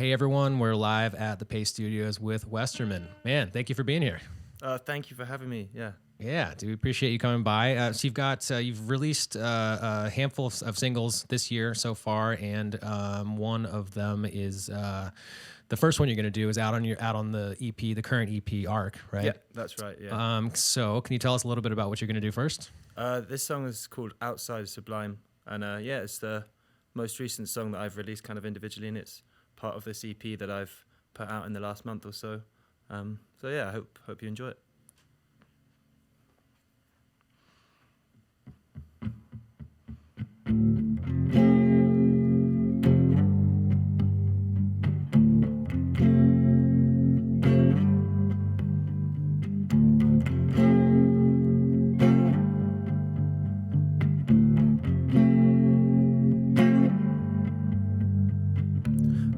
Hey everyone, we're live at the Paste Studios with Westerman. Man, thank you for being here. Thank you for having me. Yeah. Yeah, do appreciate you coming by. So you've released a handful of singles this year so far, and one of them is the first one you're going to do is out on the EP, the current EP Arc, right? Yeah, that's right. Yeah. So can you tell us a little bit about what you're going to do first? This song is called Outside Sublime, and yeah, it's the most recent song that I've released kind of individually, and it's part of this EP that I've put out in the last month or so. So yeah, I hope you enjoy it.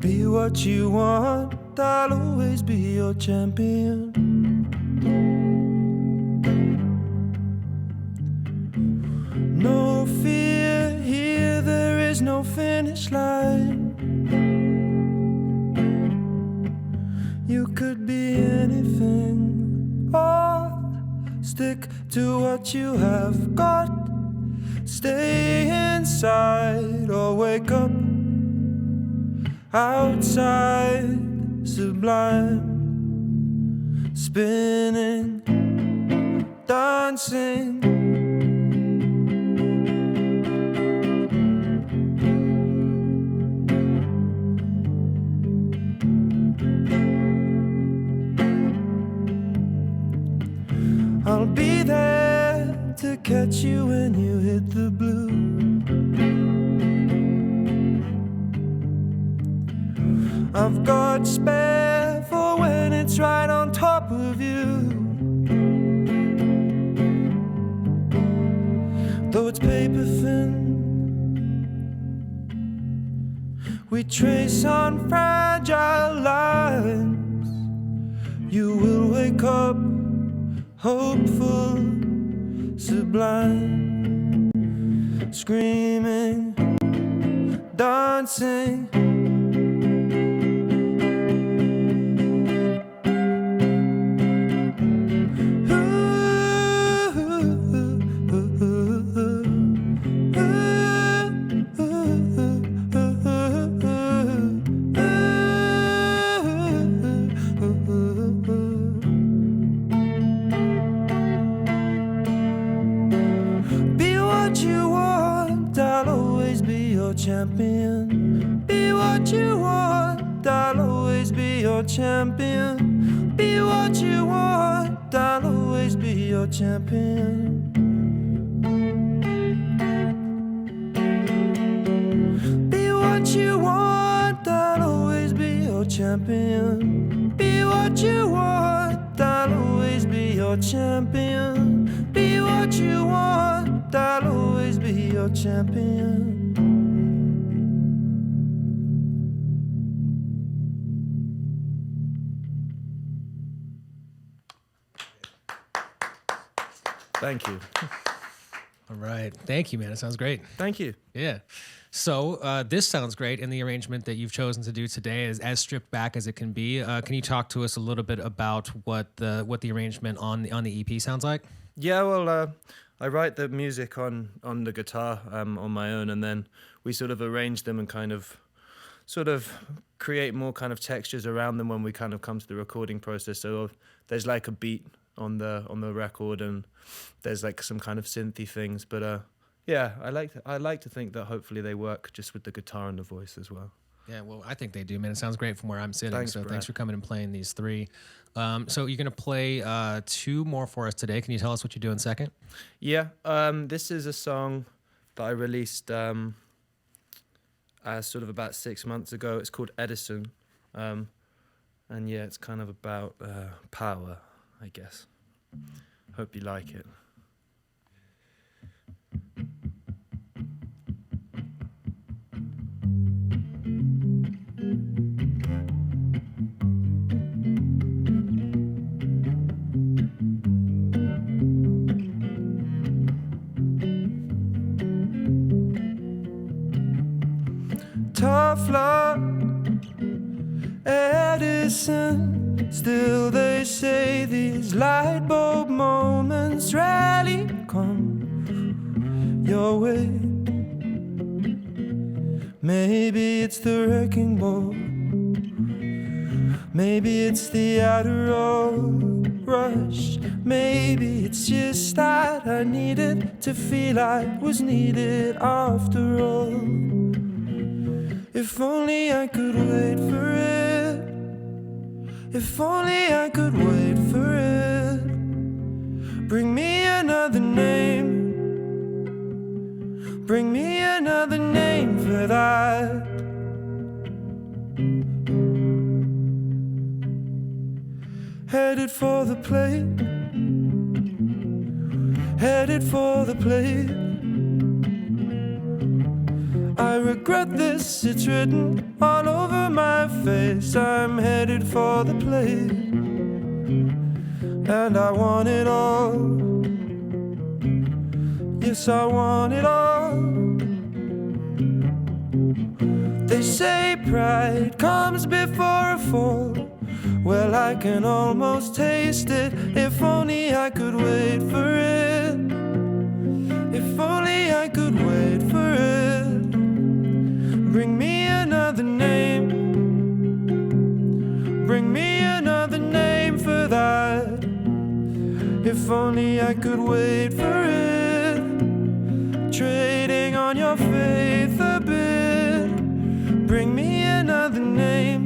Be what you want, I'll always be your champion. No fear here, there is no finish line. You could be anything, or stick to what you have got. Stay inside or wake up outside, sublime, spinning, dancing. I'll be there to catch you when you hit the blue. I've got spare for when it's right on top of you. Though it's paper thin, we trace on fragile lines. You will wake up hopeful, sublime, screaming, dancing. Champion, be what you want, I'll always be your champion. Be what you want, I'll always be your champion. Be what you want, I'll always be your champion. Be what you want, I'll always be your champion. Be what you want, I'll always be your champion. Thank you. All right. Thank you, man. It sounds great. Thank you. Yeah. So this sounds great, and the arrangement that you've chosen to do today is as stripped back as it can be. Can you talk to us a little bit about what the arrangement on the EP sounds like? Yeah, well, I write the music on the guitar on my own, and then we sort of arrange them and kind of create more kind of textures around them when we kind of come to the recording process. So there's like a beat on the record, and there's like some kind of synthy things, but yeah, I like to think that hopefully they work just with the guitar and the voice as well. Yeah, well, I think they do, man. It sounds great from where I'm sitting. Thanks, so Brad. Thanks for coming and playing these three. So you're gonna play two more for us today. Can you tell us what you're doing second? Yeah, this is a song that I released sort of about 6 months ago. It's called Edison, and yeah, it's kind of about power, I guess. Hope you like it. Tough luck Edison. Still they say these light bulb moments rarely come your way. Maybe it's the wrecking ball, maybe it's the Adderall rush, maybe it's just that I needed to feel I was needed after all. If only I could wait for it, if only I could wait for it. Bring me another name, bring me another name for that. Headed for the plate, headed for the plate. I regret this, it's written all over my face. I'm headed for the plate, and I want it all. Yes, I want it all. They say pride comes before a fall. Well, I can almost taste it. If only I could wait for it, if only I could wait for it. Bring me another name, bring me another name for that. If only I could wait for it, trading on your faith a bit. Bring me another name,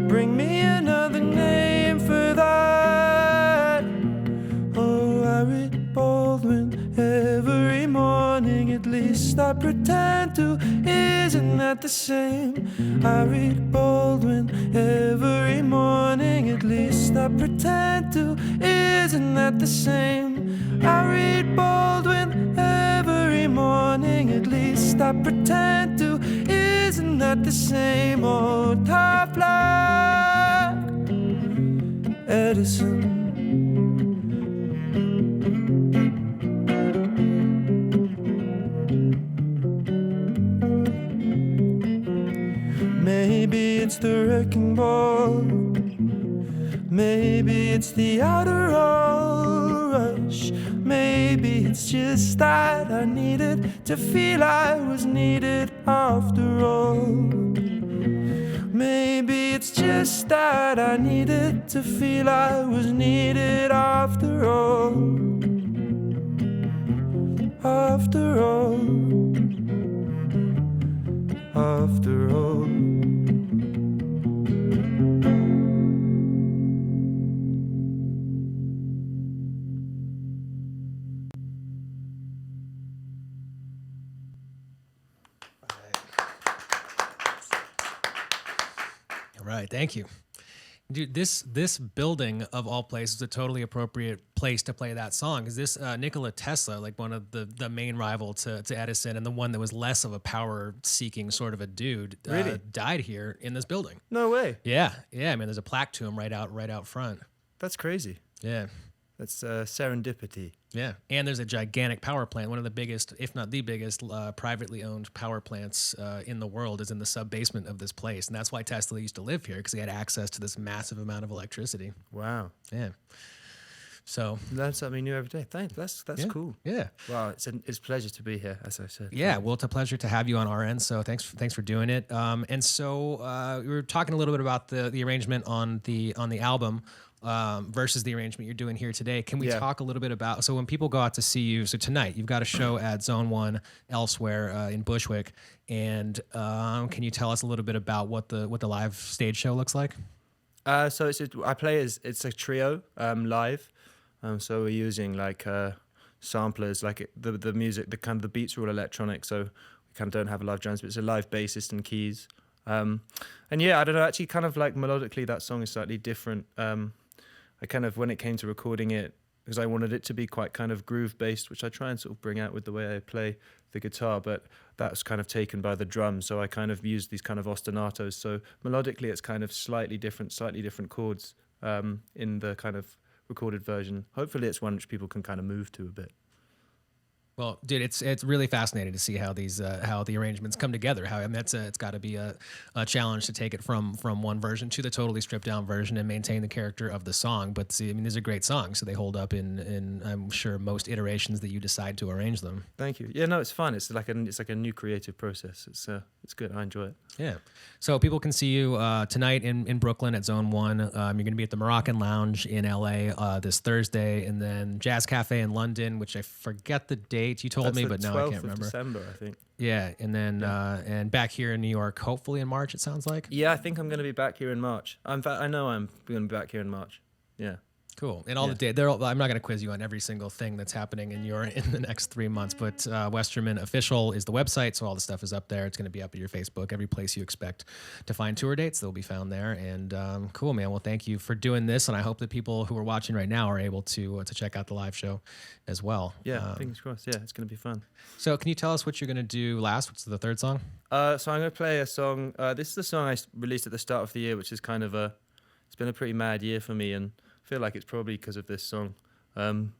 bring me another name for that. Oh, I read Baldwin every morning, at least I pretend to. Isn't that the same? I read Baldwin every morning, at least I pretend to. Isn't that the same? I read Baldwin every morning, at least I pretend to. Isn't that the same? Oh, tough luck, Edison. Maybe it's the wrecking ball, maybe it's the Adderall rush, maybe it's just that I needed to feel I was needed after all. Maybe it's just that I needed to feel I was needed after all. After all, after all. Right, thank you. Dude, this building of all places is a totally appropriate place to play that song. Because this Nikola Tesla, like one of the main rival to Edison, and the one that was less of a power-seeking sort of a dude, Really? died here in this building. No way. Yeah. I mean, there's a plaque to him right out front. That's crazy. Yeah. That's serendipity. Yeah, and there's a gigantic power plant. One of the biggest, if not the biggest, privately owned power plants in the world is in the sub-basement of this place. And that's why Tesla used to live here, because he had access to this massive amount of electricity. Wow. Yeah. So Learn something new every day. Thanks. That's yeah, cool. Yeah. Wow, it's a pleasure to be here, as I said. Yeah, well, it's a pleasure to have you on our end. So thanks for doing it. And so we were talking a little bit about the arrangement on the album. Versus the arrangement you're doing here today. Can we talk a little bit about, so when people go out to see you, so tonight you've got a show at Zone 1 elsewhere in Bushwick, and can you tell us a little bit about what the live stage show looks like? So it's a trio live. So we're using like samplers, like the music, the kind of the beats are all electronic, so we kind of don't have live drums, but it's a live bassist and keys. And yeah, I don't know, actually kind of like melodically that song is slightly different. I kind of, when it came to recording it, because I wanted it to be quite kind of groove based, which I try and sort of bring out with the way I play the guitar, but that's kind of taken by the drums. So I kind of used these kind of ostinatos. So melodically, it's kind of slightly different chords in the kind of recorded version. Hopefully it's one which people can kind of move to a bit. Well, dude, it's really fascinating to see how these how the arrangements come together. How, I mean, it's got to be a challenge to take it from one version to the totally stripped down version and maintain the character of the song. But see, I mean, these are great songs, so they hold up in I'm sure most iterations that you decide to arrange them. Thank you. Yeah, no, it's fun. It's like a new creative process. It's good. I enjoy it. Yeah. So people can see you tonight in Brooklyn at Zone 1. You're going to be at the Moroccan Lounge in LA this Thursday, and then Jazz Cafe in London, which I forget the date. You told That's me, the but now I 12th can't of remember. December, I think. Yeah, and then and back here in New York, hopefully in March. It sounds like. Yeah, I think I'm going to be back here in March. In fact, I know I'm going to be back here in March. Yeah. Cool. And all the day, I'm not going to quiz you on every single thing that's happening in the next 3 months, but Westerman Official is the website, so all the stuff is up there. It's going to be up at your Facebook. Every place you expect to find tour dates, they'll be found there. And cool, man. Well, thank you for doing this, and I hope that people who are watching right now are able to check out the live show as well. Yeah, fingers crossed. Yeah, it's going to be fun. So can you tell us what you're going to do last? What's the third song? So I'm going to play a song. This is the song I released at the start of the year, which is kind of it's been a pretty mad year for me, and I feel like it's probably because of this song.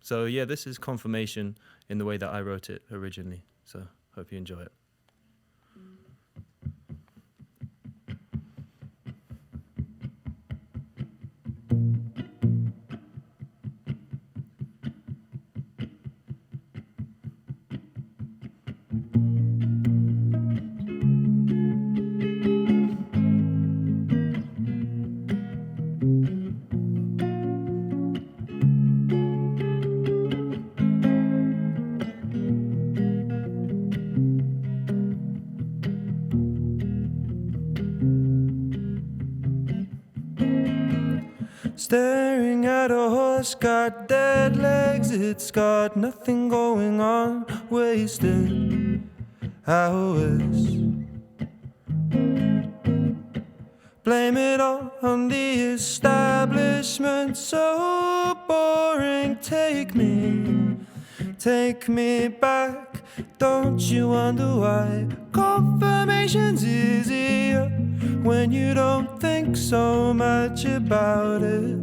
So yeah, this is confirmation in the way that I wrote it originally. So hope you enjoy it. Staring at a horse, got dead legs, it's got nothing going on, wasted hours. Blame it all on the establishment, so boring. Take me back. Don't you wonder why confirmation's easier when you don't think so much about it?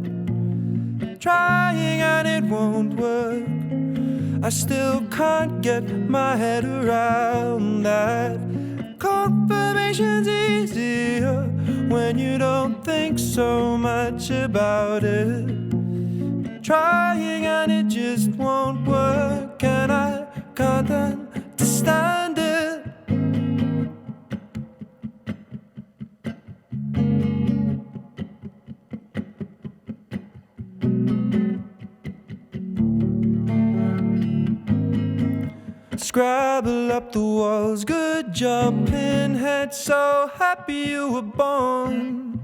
Trying and it won't work. I still can't get my head around that. Confirmation's easier when you don't think so much about it. Trying and it just won't work, and I can't understand it. Scrabble up the walls, good job, pinhead, so happy you were born.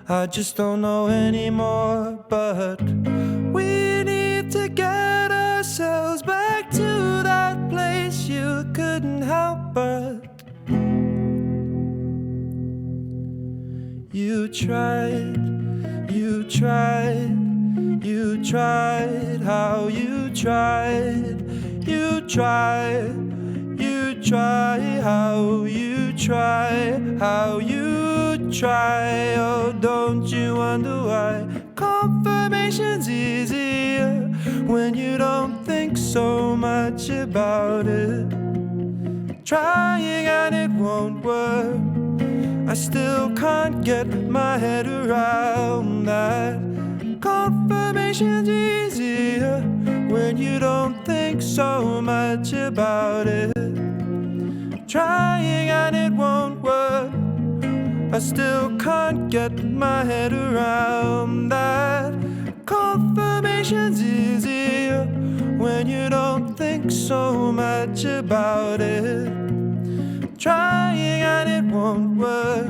I just don't know anymore, but we need to get ourselves back to that place you couldn't help but. You tried, how you tried, how you try. Oh, don't you wonder why confirmation's easier when you don't think so much about it? Trying and it won't work. I still can't get my head around that. Confirmation's easier when you don't think so much about it. Trying and it won't work. I still can't get my head around that. Confirmation's easier when you don't think so much about it. Trying and it won't work.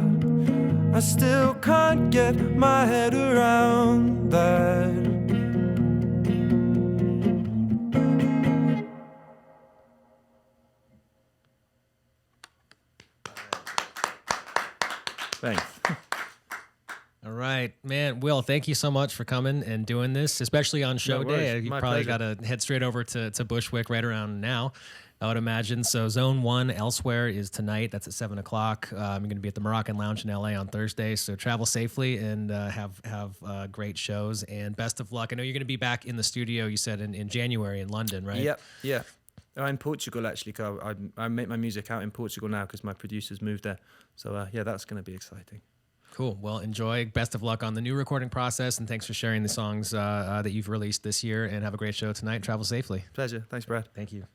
I still can't get my head around that. Thanks. All right, man. Will, thank you so much for coming and doing this, especially on show day. You probably got to head straight over to Bushwick right around now, I would imagine. So Zone 1 Elsewhere is tonight. That's at 7 o'clock. I'm going to be at the Moroccan Lounge in LA on Thursday. So travel safely and have great shows. And best of luck. I know you're going to be back in the studio, you said, in January in London, right? Yep. Yeah. In Portugal, actually. 'Cause I make my music out in Portugal now because my producers moved there. So yeah, that's going to be exciting. Cool. Well, enjoy. Best of luck on the new recording process, and thanks for sharing the songs that you've released this year. And have a great show tonight. Travel safely. Pleasure. Thanks, Brad. Thank you.